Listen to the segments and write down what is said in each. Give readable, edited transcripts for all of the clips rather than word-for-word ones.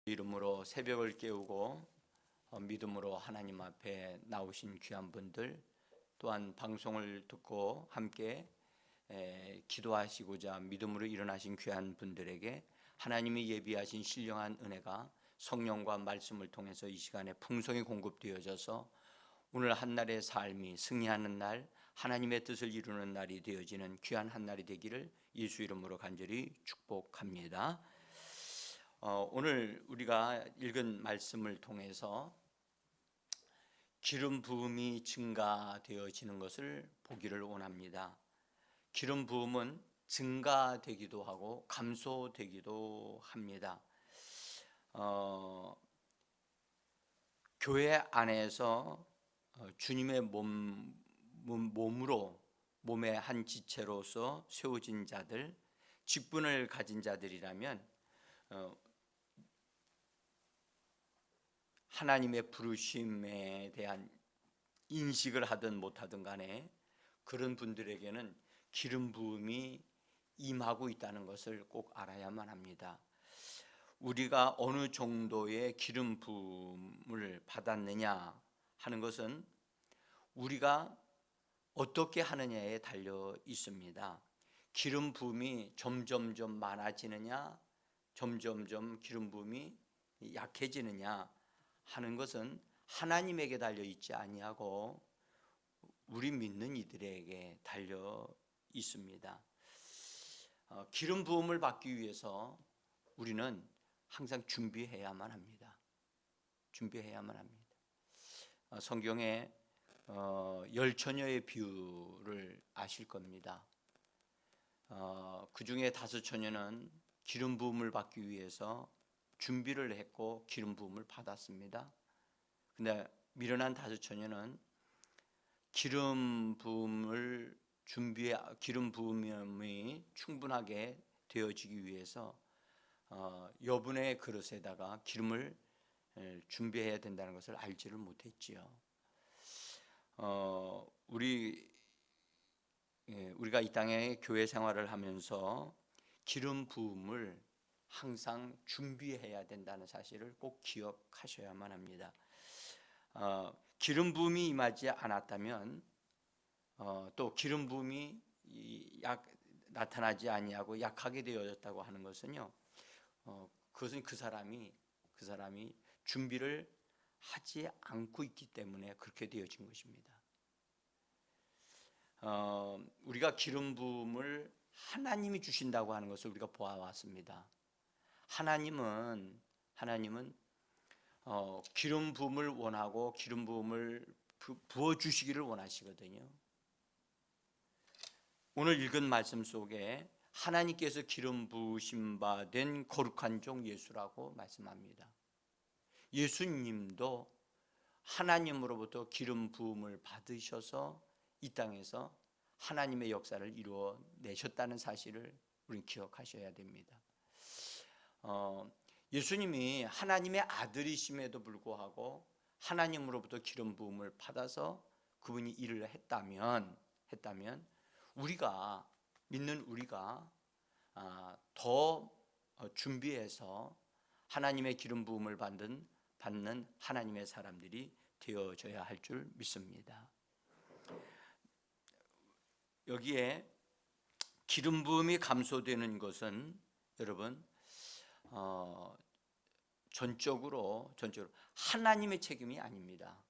이름으로 새벽을 깨우고 믿음으로 하나님 앞에 나오신 귀한 분들, 또한 방송을 듣고 함께 기도하시고자 믿음으로 일어나신 귀한 분들에게 하나님이 예비하신 신령한 은혜가 성령과 말씀을 통해서 이 시간에 풍성히 공급되어져서 오늘 한날의 삶이 승리하는 날, 하나님의 뜻을 이루는 날이 되어지는 귀한 한날이 되기를 예수 이름으로 간절히 축복합니다. 오늘 우리가 읽은 말씀을 통해서 기름 부음이 증가되어지는 것을 보기를 원합니다. 기름 부음은 증가되기도 하고 감소되기도 합니다. 교회 안에서 주님의 몸으로 몸의 한 지체로서 세워진 자들, 직분을 가진 자들이라면 하나님의 부르심에 대한 인식을 하든 못하든 간에 그런 분들에게는 기름 부음이 임하고 있다는 것을 꼭 알아야만 합니다. 우리가 어느 정도의 기름 부음을 받았느냐 하는 것은 우리가 어떻게 하느냐에 달려 있습니다. 기름 부음이 점점점 많아지느냐, 점점점 기름 부음이 약해지느냐 하는 것은 하나님에게 달려 있지 아니하고 우리 믿는 이들에게 달려 있습니다. 기름 부음을 받기 위해서 우리는 항상 준비해야만 합니다. 준비해야만 합니다. 성경에 열 처녀의 비유를 아실 겁니다. 그 중에 5 처녀는 기름 부음을 받기 위해서 준비를 했고 기름 부음을 받았습니다. 근데 미련한 5 처녀는 기름 부음이 충분하게 되어지기 위해서 여분의 그릇에다가 기름을 준비해야 된다는 것을 알지를 못했지요. 우리가 이 땅에 교회 생활을 하면서 기름 부음을 항상 준비해야 된다는 사실을 꼭 기억하셔야만 합니다. 기름 부음이 임하지 않았다면 또 기름 부음이 나타나지 아니하고 약하게 되어졌다고 하는 것은요, 그것은 그 사람이 준비를 하지 않고 있기 때문에 그렇게 되어진 것입니다. 우리가 기름 부음을 하나님이 주신다고 하는 것을 우리가 보아왔습니다. 하나님은 기름 부음을 원하고 기름 부음을 부어 주시기를 원하시거든요. 오늘 읽은 말씀 속에 하나님께서 기름 부으심 바 된 거룩한 종 예수라고 말씀합니다. 예수님도 하나님으로부터 기름 부음을 받으셔서 이 땅에서 하나님의 역사를 이루어 내셨다는 사실을 우리는 기억하셔야 됩니다. 예수님이 하나님의 아들이심에도 불구하고 하나님으로부터 기름 부음을 받아서 그분이 일을 했다면 우리가 믿는 우리가 더 준비해서 하나님의 기름 부음을 받는 하나님의 사람들이 되어져야 할 줄 믿습니다. 여기에 기름 부음이 감소되는 것은 여러분 전적으로 하나님의 책임이 아닙니다.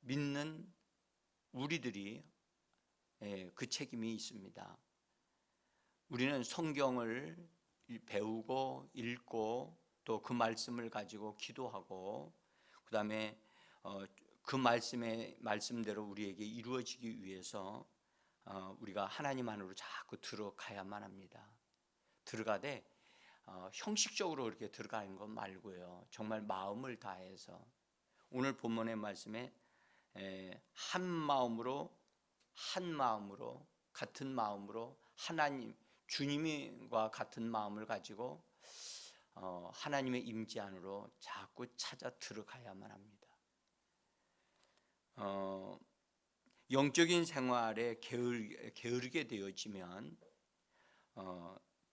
믿는 우리들이 그 책임이 있습니다. 우리는 성경을 배우고 읽고 또 그 말씀을 가지고 기도하고 그 다음에 그 말씀대로 우리에게 이루어지기 위해서 우리가 하나님 안으로 자꾸 들어가야만 합니다. 들어가되 형식적으로 이렇게 들어가는 것 말고요, 정말 마음을 다해서 오늘 본문의 말씀에 한 마음으로 같은 마음으로 하나님 주님과 같은 마음을 가지고 하나님의 임재 안으로 자꾸 찾아 들어가야만 합니다. 영적인 생활에 게으르게 되어지면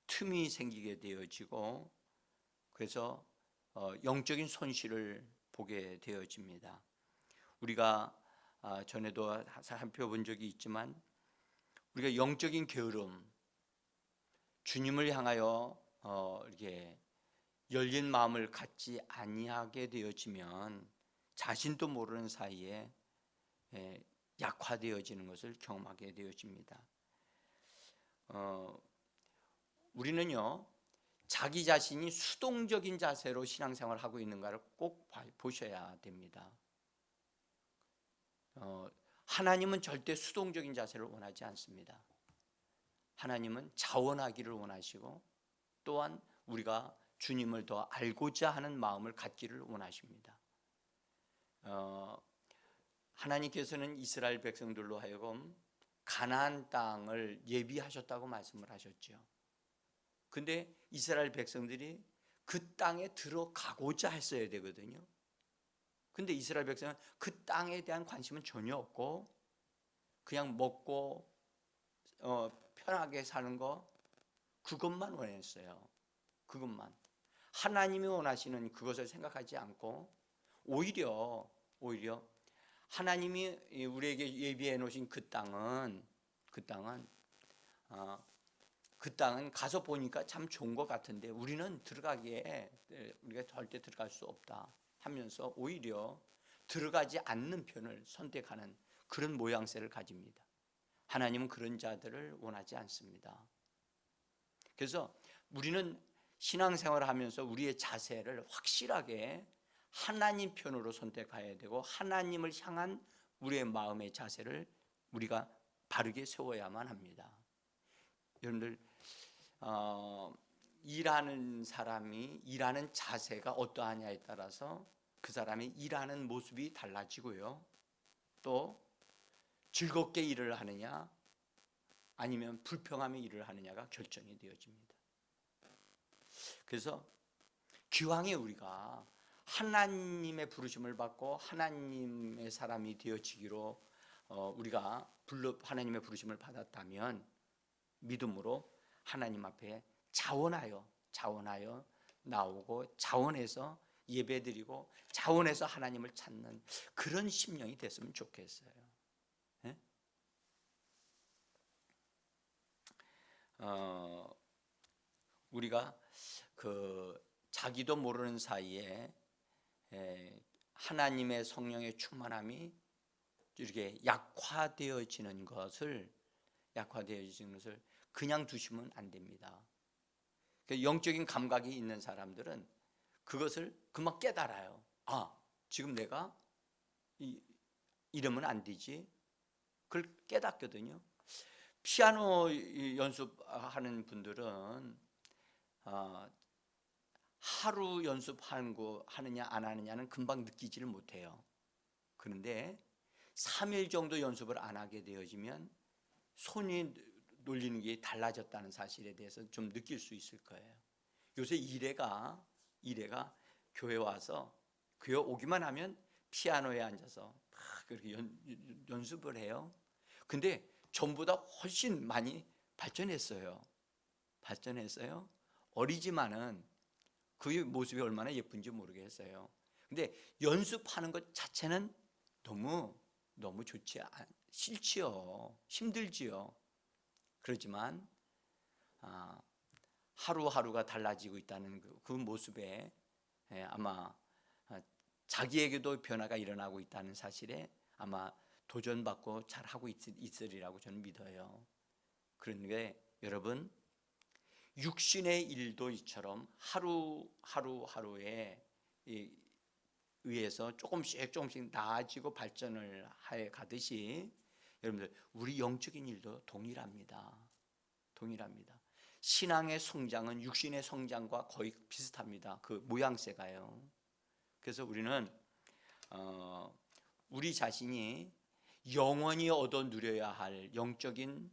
틈이 생기게 되어지고 그래서 영적인 손실을 보게 되어집니다. 우리가 전에도 살펴본 적이 있지만 우리가 영적인 게으름, 주님을 향하여 이렇게 열린 마음을 갖지 아니하게 되어지면 자신도 모르는 사이에 약화되어지는 것을 경험하게 되어집니다. 우리는요, 자기 자신이 수동적인 자세로 신앙생활을 하고 있는가를 꼭 보셔야 됩니다. 하나님은 절대 수동적인 자세를 원하지 않습니다. 하나님은 자원하기를 원하시고 또한 우리가 주님을 더 알고자 하는 마음을 갖기를 원하십니다. 하나님께서는 이스라엘 백성들로 하여금 가나안 땅을 예비하셨다고 말씀을 하셨죠. 근데 이스라엘 백성들이 그 땅에 들어가고자 했어야 되거든요. 근데 이스라엘 백성은 그 땅에 대한 관심은 전혀 없고 그냥 먹고 편하게 사는 거 그것만 원했어요. 그것만. 하나님이 원하시는 그것을 생각하지 않고 오히려 하나님이 우리에게 예비해 놓으신 그 땅은 가서 보니까 참 좋은 것 같은데 우리는 우리가 절대 들어갈 수 없다 하면서 오히려 들어가지 않는 편을 선택하는 그런 모양새를 가집니다. 하나님은 그런 자들을 원하지 않습니다. 그래서 우리는 신앙생활을 하면서 우리의 자세를 확실하게 하나님 편으로 선택해야 되고 하나님을 향한 우리의 마음의 자세를 우리가 바르게 세워야만 합니다. 여러분들 일하는 사람이 일하는 자세가 어떠하냐에 따라서 그 사람이 일하는 모습이 달라지고요. 또 즐겁게 일을 하느냐 아니면 불평하며 일을 하느냐가 결정이 되어집니다. 그래서 기왕에 우리가 하나님의 부르심을 받고 하나님의 사람이 되어지기로 우리가 하나님의 부르심을 받았다면 믿음으로 하나님 앞에 자원하여 나오고 자원해서 예배드리고 자원해서 하나님을 찾는 그런 심령이 됐으면 좋겠어요. 네? 우리가 자기도 모르는 사이에 하나님의 성령의 충만함이 이렇게 약화되어지는 것을 그냥 두시면 안 됩니다. 영적인 감각이 있는 사람들은 그것을 금방 깨달아요. 지금 내가 이러면 안 되지. 그걸 깨닫거든요. 피아노 연습하는 분들은 하루 연습하느냐 안 하느냐는 금방 느끼지를 못해요. 그런데 3일 정도 연습을 안 하게 되어지면 손이 놀리는 게 달라졌다는 사실에 대해서 좀 느낄 수 있을 거예요. 요새 이래가 교회 와서 교회 오기만 하면 피아노에 앉아서 막 그렇게 연습을 해요. 근데 전보다 훨씬 많이 발전했어요. 어리지만은 그 모습이 얼마나 예쁜지 모르겠어요. 근데 연습하는 것 자체는 너무 싫지요. 힘들지요. 그렇지만 하루하루가 달라지고 있다는 그 모습에 아마 자기에게도 변화가 일어나고 있다는 사실에 아마 도전받고 잘하고 있으리라고 저는 믿어요. 그런데 여러분, 육신의 일도 이처럼 하루하루에 의해서 조금씩 나아지고 발전을 해 가듯이 여러분들 우리 영적인 일도 동일합니다. 신앙의 성장은 육신의 성장과 거의 비슷합니다. 그 모양새가요. 그래서 우리는 우리 자신이 영원히 얻어 누려야 할 영적인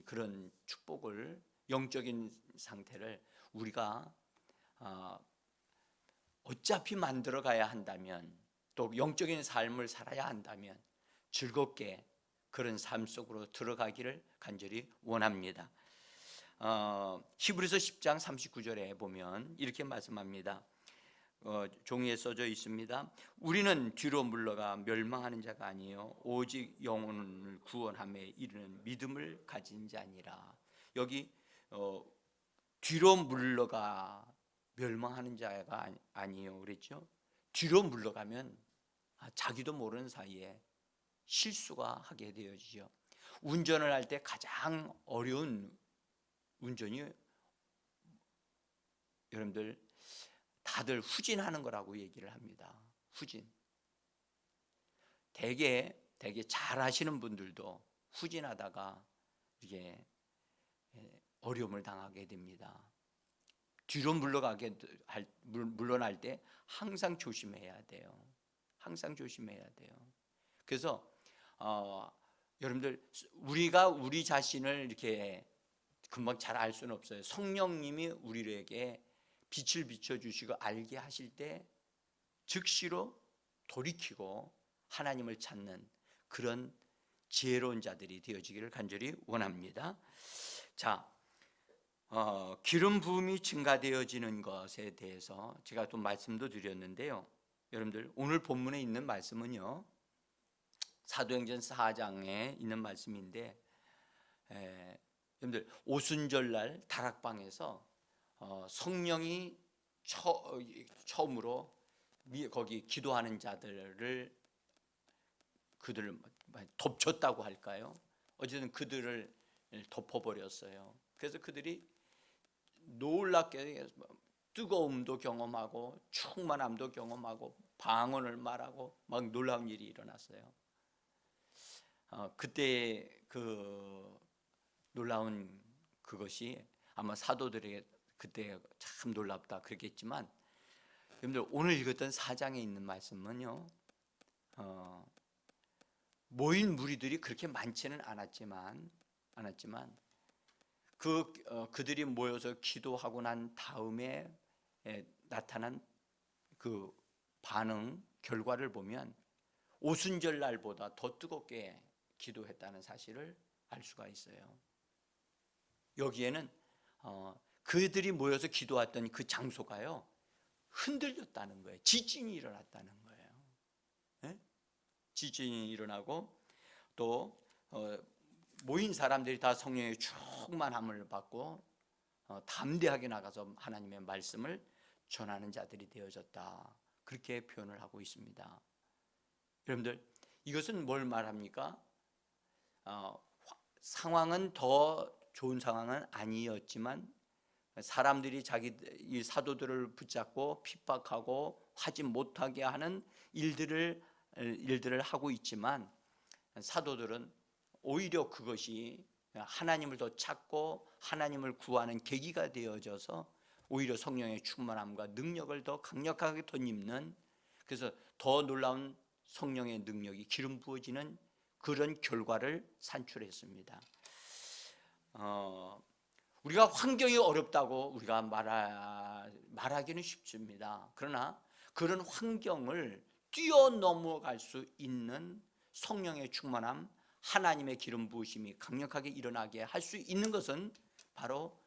그런 축복을, 영적인 상태를 우리가 어차피 만들어 가야 한다면, 또 영적인 삶을 살아야 한다면 즐겁게 그런 삶 속으로 들어가기를 간절히 원합니다. 히브리서 10장 39절에 보면 이렇게 말씀합니다. 종이에 써져 있습니다. 우리는 뒤로 물러가 멸망하는 자가 아니요 오직 영혼을 구원함에 이르는 믿음을 가진 자니라. 여기 뒤로 물러가 멸망하는 자가 아니요 그랬죠. 뒤로 물러가면 자기도 모르는 사이에 실수가 하게 되어지죠. 운전을 할 때 가장 어려운 운전이 여러분들 다들 후진하는 거라고 얘기를 합니다. 후진. 되게 잘 하시는 분들도 후진하다가 이게 어려움을 당하게 됩니다. 뒤로 물러날 때 항상 조심해야 돼요. 항상 조심해야 돼요. 그래서 여러분들 우리가 우리 자신을 이렇게 금방 잘 알 수는 없어요. 성령님이 우리에게 빛을 비춰주시고 알게 하실 때 즉시로 돌이키고 하나님을 찾는 그런 지혜로운 자들이 되어지기를 간절히 원합니다. 자, 기름 부음이 증가되어지는 것에 대해서 제가 또 말씀도 드렸는데요. 여러분들 오늘 본문에 있는 말씀은요, 사도행전 4장에 있는 말씀인데, 여러분들 오순절날 다락방에서 성령이 처음으로 거기 기도하는 자들을 덮쳤다고 할까요? 어쨌든 그들을 덮어버렸어요. 그래서 그들이 놀랍게 뜨거움도 경험하고 충만함도 경험하고 방언을 말하고 막 놀라운 일이 일어났어요. 그때 그 놀라운 그것이 아마 사도들에게 그때 참 놀랍다 그랬겠지만, 여러분들 오늘 읽었던 4장에 있는 말씀은요, 모인 무리들이 그렇게 많지는 않았지만 그들이 모여서 기도하고 난 다음에 나타난 그 반응 결과를 보면 오순절 날보다 더 뜨겁게 기도했다는 사실을 알 수가 있어요. 여기에는 그들이 모여서 기도했던 그 장소가요 흔들렸다는 거예요. 지진이 일어났다는 거예요. 네? 지진이 일어나고 또 모인 사람들이 다 성령의 충만함을 받고 담대하게 나가서 하나님의 말씀을 전하는 자들이 되어졌다. 그렇게 표현을 하고 있습니다. 여러분들 이것은 뭘 말합니까? 상황은 더 좋은 상황은 아니었지만 사람들이 이 사도들을 붙잡고 핍박하고 하지 못하게 하는 일들을 하고 있지만, 사도들은 오히려 그것이 하나님을 더 찾고 하나님을 구하는 계기가 되어져서 오히려 성령의 충만함과 능력을 더 강력하게 덧입는, 그래서 더 놀라운 성령의 능력이 기름 부어지는 그런 결과를 산출했습니다. 우리가 환경이 어렵다고 우리가 말하기는 쉽습니다. 그러나 그런 환경을 뛰어넘어갈 수 있는 성령의 충만함, 하나님의 기름 부으심이 강력하게 일어나게 할 수 있는 것은 바로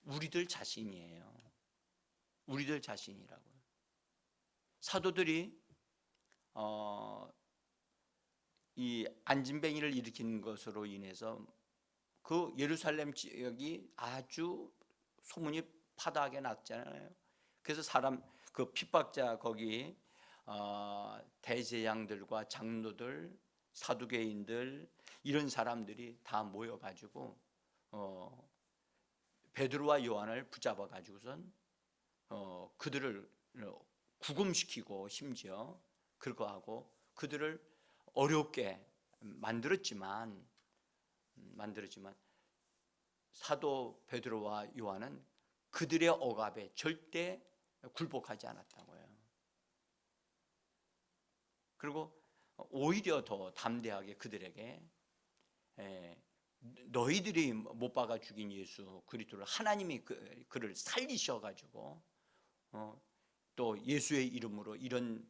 우리들 자신이에요. 우리들 자신이라고요. 사도들이 이 안진뱅이를 일으킨 것으로 인해서 그 예루살렘 지역이 아주 소문이 파다하게 났잖아요. 그래서 그 핍박자 거기 대제장들과 장로들, 사두개인들 이런 사람들이 다 모여가지고 베드로와 요한을 붙잡아 가지고선 그들을 구금시키고 심지어 그거 하고 그들을 어렵게 만들었지만 사도 베드로와 요한은 그들의 억압에 절대 굴복하지 않았다고요. 그리고 오히려 더 담대하게 그들에게 너희들이 못 박아 죽인 예수 그리스도를 하나님이 그를 살리셔가지고 또 예수의 이름으로 이런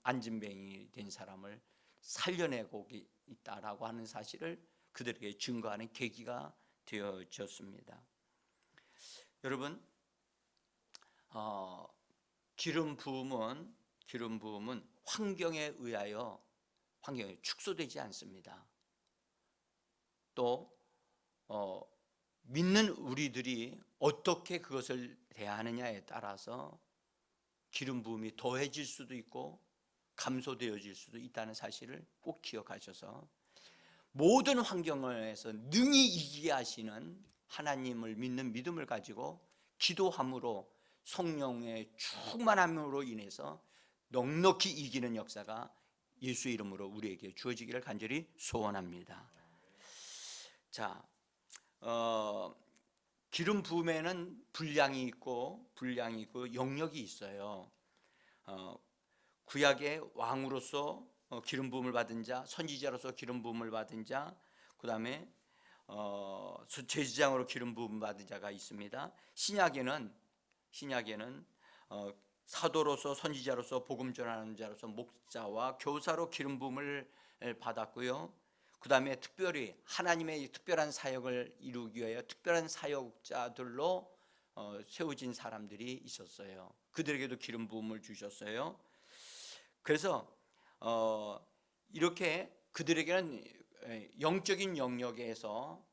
안진뱅이 된 사람을 살려내고 있다라고 하는 사실을 그들에게 증거하는 계기가 되어졌습니다. 여러분, 기름 부음은 환경에 의하여 축소되지 않습니다. 또 믿는 우리들이 어떻게 그것을 대하느냐에 따라서 기름 부음이 더해질 수도 있고 감소되어질 수도 있다는 사실을 꼭 기억하셔서 모든 환경에서 능히 이기게 하시는 하나님을 믿는 믿음을 가지고 기도함으로 성령의 충만함으로 인해서 넉넉히 이기는 역사가 예수의 이름으로 우리에게 주어지기를 간절히 소원합니다. 자, 기름 부음에는 분량이 있고 영역이 있어요. 구약의 왕으로서 기름 부음을 받은 자, 선지자로서 기름 부음을 받은 자, 그 다음에 제사장으로 기름 부음 받은 자가 있습니다. 신약에는 사도로서, 선지자로서, 복음 전하는 자로서, 목자와 교사로 기름 부음을 받았고요. 그 다음에 특별히 하나님의 특별한 사역을 이루기 위하여 특별한 사역자들로 세워진 사람들이 있었어요. 그들에게도 기름 부음을 주셨어요. 그래서 이렇게 그들에게는 영적인 영역에서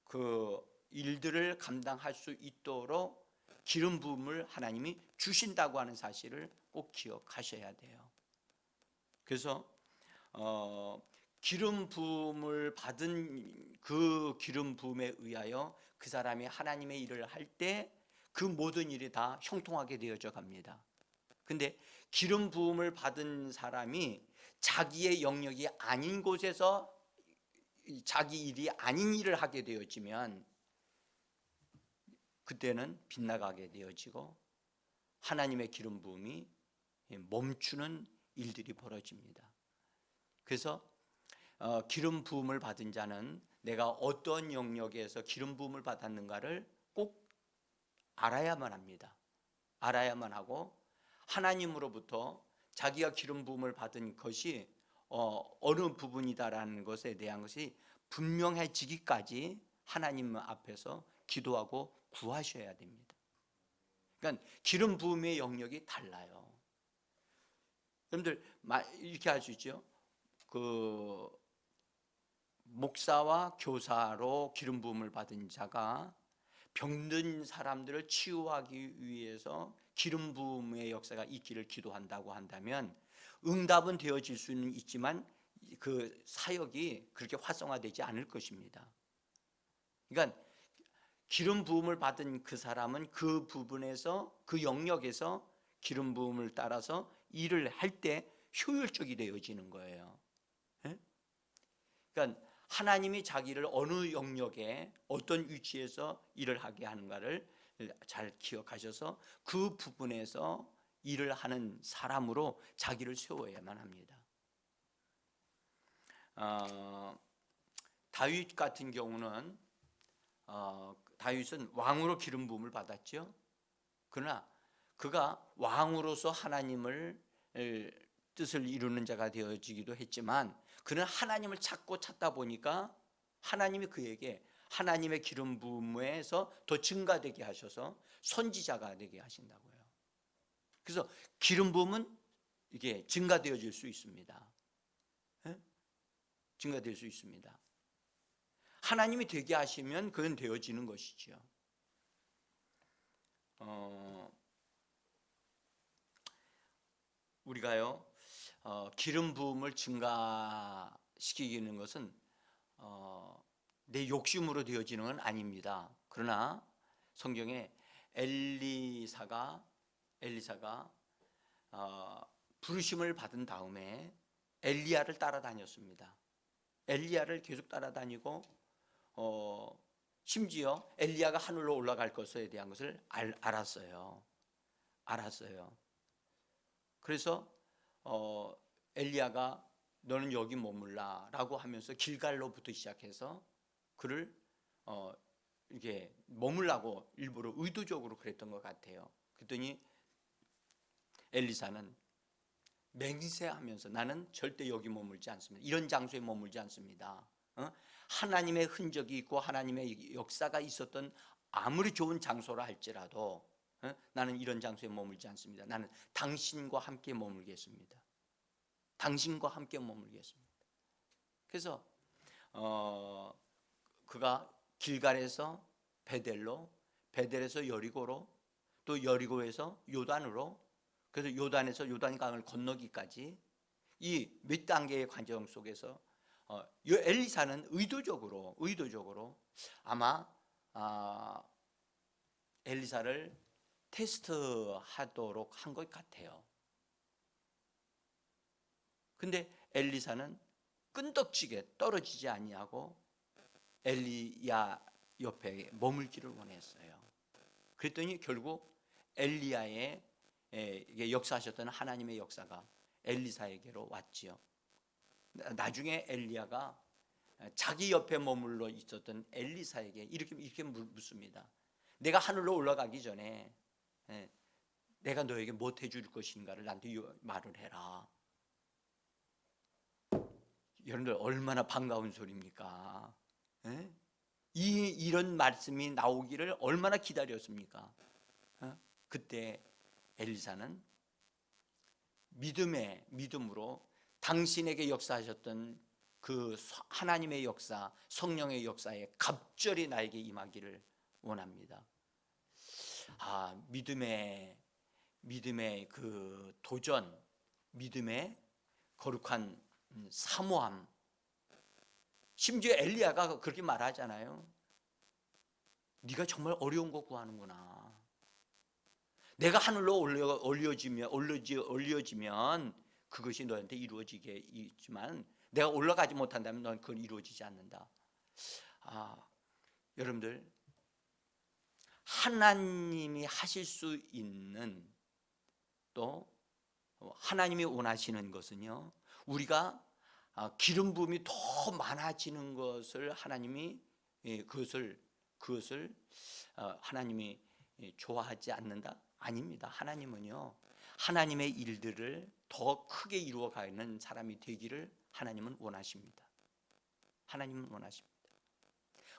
그 일들을 감당할 수 있도록 기름 부음을 하나님이 주신다고 하는 사실을 꼭 기억하셔야 돼요. 그래서 기름 부음을 받은 그 기름 부음에 의하여 그 사람이 하나님의 일을 할 때 그 모든 일이 다 형통하게 되어져 갑니다. 근데 기름 부음을 받은 사람이 자기의 영역이 아닌 곳에서 자기 일이 아닌 일을 하게 되어지면 그때는 빗나가게 되어지고 하나님의 기름 부음이 멈추는 일들이 벌어집니다. 그래서 기름 부음을 받은 자는 내가 어떤 영역에서 기름 부음을 받았는가를 꼭 알아야만 합니다. 알아야만 하고 하나님으로부터 자기가 기름 부음을 받은 것이 어느 부분이다라는 것에 대한 것이 분명해지기까지 하나님 앞에서 기도하고 구하셔야 됩니다. 그러니까 기름 부음의 영역이 달라요. 여러분들 이렇게 할 수 있죠. 그 목사와 교사로 기름 부음을 받은 자가 병든 사람들을 치유하기 위해서 기름 부음의 역사가 있기를 기도한다고 한다면 응답은 되어질 수는 있지만 그 사역이 그렇게 활성화되지 않을 것입니다. 그러니까 기름 부음을 받은 그 사람은 그 부분에서, 그 영역에서 기름 부음을 따라서 일을 할 때 효율적이 되어지는 거예요. 그러니까 하나님이 자기를 어느 영역에 어떤 위치에서 일을 하게 하는가를 잘 기억하셔서 그 부분에서 일을 하는 사람으로 자기를 세워야만 합니다. 다윗 같은 경우는 다윗은 왕으로 기름 부음을 받았죠. 그러나 그가 왕으로서 하나님을 뜻을 이루는 자가 되어지기도 했지만 그는 하나님을 찾다 보니까 하나님이 그에게 하나님의 기름 부음에서 더 증가되게 하셔서 선지자가 되게 하신다고요. 그래서 기름 부음은 이게 증가되어질 수 있습니다. 증가될 수 있습니다. 하나님이 되게 하시면 그건 되어지는 것이죠. 우리가요 기름 부음을 증가시키는 것은 내 욕심으로 되어지는 건 아닙니다. 그러나 성경에 엘리사가 부르심을 받은 다음에 엘리야를 따라다녔습니다. 엘리야를 계속 따라다니고 심지어 엘리야가 하늘로 올라갈 것에 대한 것을 알았어요. 그래서 엘리야가 너는 여기 머물라라고 하면서 길갈로부터 시작해서 그를 이게 머물라고 일부러 의도적으로 그랬던 것 같아요. 그랬더니 엘리사는 맹세하면서 나는 절대 여기 머물지 않습니다. 이런 장소에 머물지 않습니다. 하나님의 흔적이 있고 하나님의 역사가 있었던 아무리 좋은 장소라 할지라도 나는 이런 장소에 머물지 않습니다. 나는 당신과 함께 머물겠습니다. 당신과 함께 머물겠습니다. 그래서 그가 길갈에서 베델로, 베델에서 여리고로, 또 여리고에서 요단으로, 그래서 요단에서 요단강을 건너기까지 이 몇 단계의 과정 속에서 엘리사는 의도적으로 아마 엘리사를 테스트하도록 한 것 같아요. 근데 엘리사는 끈덕지게 떨어지지 아니하고 엘리야 옆에 머물기를 원했어요. 그랬더니 결국 엘리야의 역사하셨던 하나님의 역사가 엘리사에게로 왔지요. 나중에 엘리야가 자기 옆에 머물러 있었던 엘리사에게 이렇게 묻습니다. 내가 하늘로 올라가기 전에 내가 너에게 못 해줄 것인가를 나한테 말을 해라. 여러분들 얼마나 반가운 소리입니까? 이런 말씀이 나오기를 얼마나 기다렸습니까? 그때 엘리사는 믿음으로 당신에게 역사하셨던 그 하나님의 역사, 성령의 역사에 갑절이 나에게 임하기를 원합니다. 믿음의 그 도전, 믿음의 거룩한 사모함. 심지어 엘리야가 그렇게 말하잖아요. 네가 정말 어려운 거 구하는구나. 내가 하늘로 올려지면 그것이 너한테 이루어지게 있지만 내가 올라가지 못한다면 넌 그건 이루어지지 않는다. 여러분들 하나님이 하실 수 있는, 또 하나님이 원하시는 것은요, 우리가 기름 부음이 더 많아지는 것을 하나님이 그것을 하나님이 좋아하지 않는다? 아닙니다. 하나님은요, 하나님의 일들을 더 크게 이루어가는 사람이 되기를 하나님은 원하십니다. 하나님은 원하십니다.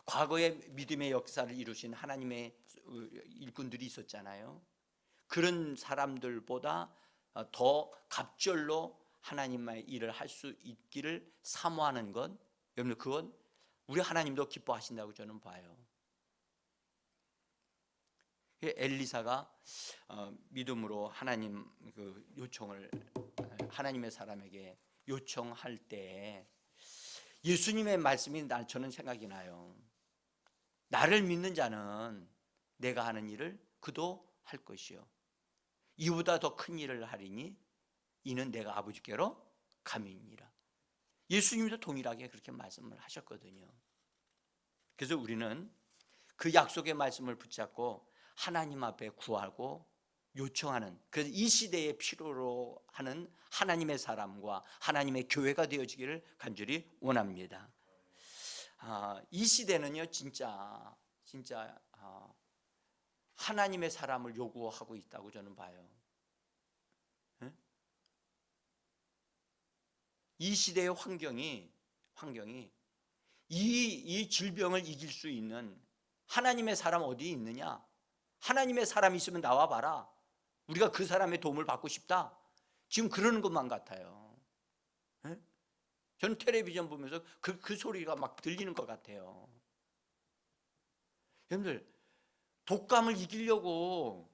과거에 믿음의 역사를 이루신 하나님의 일꾼들이 있었잖아요. 그런 사람들보다 더 갑절로 하나님의 일을 할 수 있기를 사모하는 것, 여러분 그건 우리 하나님도 기뻐하신다고 저는 봐요. 엘리사가 믿음으로 하나님 그 요청을 하나님의 사람에게 요청할 때 예수님의 말씀이 저는 생각이 나요. 나를 믿는 자는 내가 하는 일을 그도 할 것이요 이보다 더 큰 일을 하리니 이는 내가 아버지께로 감이니라. 예수님도 동일하게 그렇게 말씀을 하셨거든요. 그래서 우리는 그 약속의 말씀을 붙잡고 하나님 앞에 구하고 요청하는, 그래서 이 시대에 필요로 하는 하나님의 사람과 하나님의 교회가 되어지기를 간절히 원합니다. 이 시대는요 진짜 하나님의 사람을 요구하고 있다고 저는 봐요. 이 시대의 환경이 이 질병을 이길 수 있는 하나님의 사람 어디 있느냐? 하나님의 사람이 있으면 나와 봐라. 우리가 그 사람의 도움을 받고 싶다. 지금 그러는 것만 같아요. 저는 텔레비전 보면서 그 소리가 막 들리는 것 같아요. 여러분들 독감을 이기려고,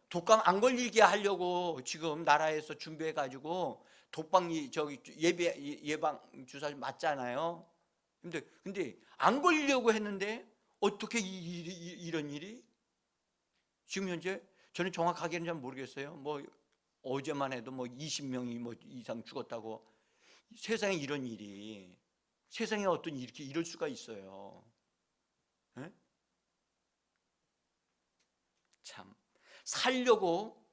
독감 안 걸리게 하려고 지금 나라에서 준비해 가지고 독방 예방 주사 맞잖아요. 근데 안 걸리려고 했는데 어떻게 이런 일이? 지금 현재 저는 정확하게는 잘 모르겠어요. 뭐 어제만 해도 뭐 20명이 뭐 이상 죽었다고. 세상에 이런 일이, 세상에 어떤 이렇게 이럴 수가 있어요. 참 살려고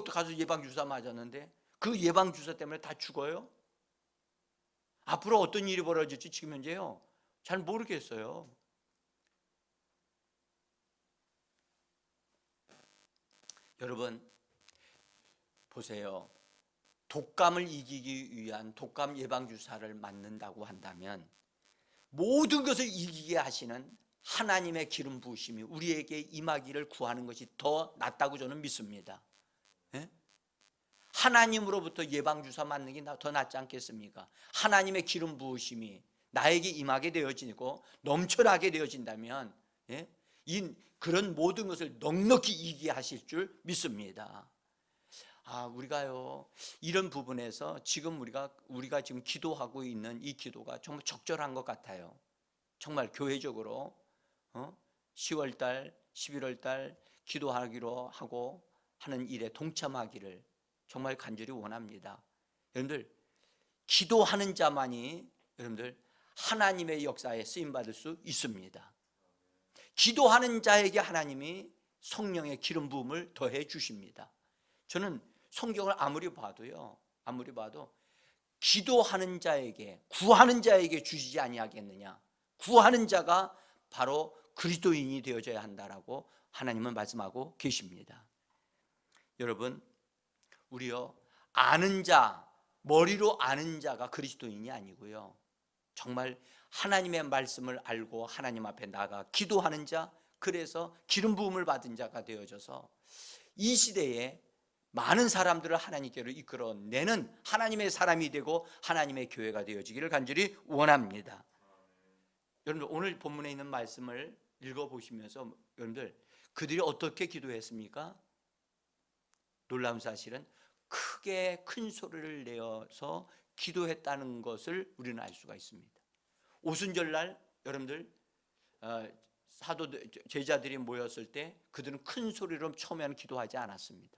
가서 예방 주사 맞았는데 그 예방 주사 때문에 다 죽어요. 앞으로 어떤 일이 벌어질지 지금 현재요 잘 모르겠어요. 여러분 보세요. 독감을 이기기 위한 독감 예방 주사를 맞는다고 한다면 모든 것을 이기게 하시는 하나님의 기름 부으심이 우리에게 임하기를 구하는 것이 더 낫다고 저는 믿습니다. 예? 하나님으로부터 예방주사 맞는 게 더 낫지 않겠습니까? 하나님의 기름 부으심이 나에게 임하게 되어지고 넘쳐나게 되어진다면, 예? 그런 모든 것을 넉넉히 이기게 하실 줄 믿습니다. 우리가요, 이런 부분에서 지금 우리가 지금 기도하고 있는 이 기도가 정말 적절한 것 같아요. 정말 교회적으로 10월달, 11월달 기도하기로 하고 하는 일에 동참하기를 정말 간절히 원합니다. 여러분들, 기도하는 자만이 여러분들 하나님의 역사에 쓰임받을 수 있습니다. 기도하는 자에게 하나님이 성령의 기름 부음을 더해 주십니다. 저는 성경을 아무리 봐도 기도하는 자에게, 구하는 자에게 주시지 아니하겠느냐, 구하는 자가 바로 그리스도인이 되어져야 한다라고 하나님은 말씀하고 계십니다. 여러분, 우리요, 아는 자, 머리로 아는 자가 그리스도인이 아니고요, 정말 하나님의 말씀을 알고 하나님 앞에 나가 기도하는 자, 그래서 기름 부음을 받은 자가 되어져서 이 시대에 많은 사람들을 하나님께로 이끌어내는 하나님의 사람이 되고 하나님의 교회가 되어지기를 간절히 원합니다. 여러분들, 오늘 본문에 있는 말씀을 읽어보시면서 여러분들, 그들이 어떻게 기도했습니까? 놀라운 사실은 크게 큰 소리를 내어서 기도했다는 것을 우리는 알 수가 있습니다. 오순절날 여러분들, 제자들이 모였을 때 그들은 큰 소리로 처음에는 기도하지 않았습니다.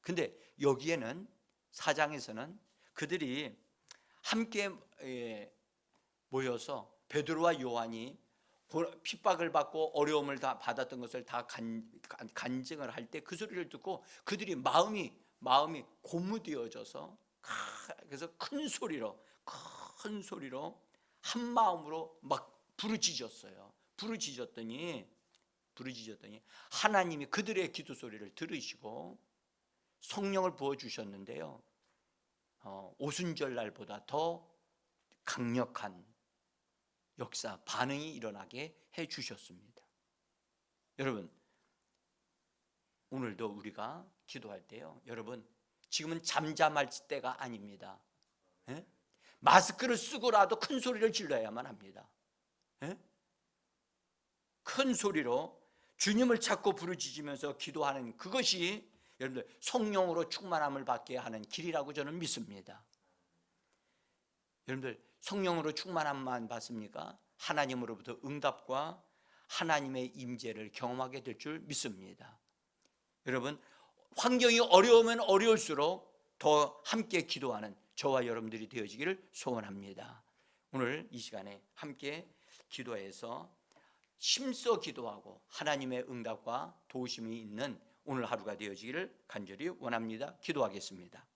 근데 여기에는 4장에서는 그들이 함께 모여서 베드로와 요한이 핍박을 받고 어려움을 다 받았던 것을 다 간증을 할 때 그 소리를 듣고 그들이 마음이 고무되어져서, 그래서 큰 소리로 한 마음으로 막 부르짖었어요. 부르짖었더니 하나님이 그들의 기도 소리를 들으시고 성령을 부어주셨는데요, 오순절 날보다 더 강력한 역사, 반응이 일어나게 해주셨습니다. 여러분, 오늘도 우리가 기도할 때요, 여러분, 지금은 잠잠할 때가 아닙니다. 예? 마스크를 쓰고라도 큰 소리를 질러야만 합니다. 예? 큰 소리로 주님을 찾고 부르짖으면서 기도하는 그것이 여러분들 성령으로 충만함을 받게 하는 길이라고 저는 믿습니다. 여러분들, 성령으로 충만함만 받습니까? 하나님으로부터 응답과 하나님의 임재를 경험하게 될 줄 믿습니다. 여러분, 환경이 어려우면 어려울수록 더 함께 기도하는 저와 여러분들이 되어지기를 소원합니다. 오늘 이 시간에 함께 기도해서 힘써 기도하고 하나님의 응답과 도우심이 있는 오늘 하루가 되어지기를 간절히 원합니다. 기도하겠습니다.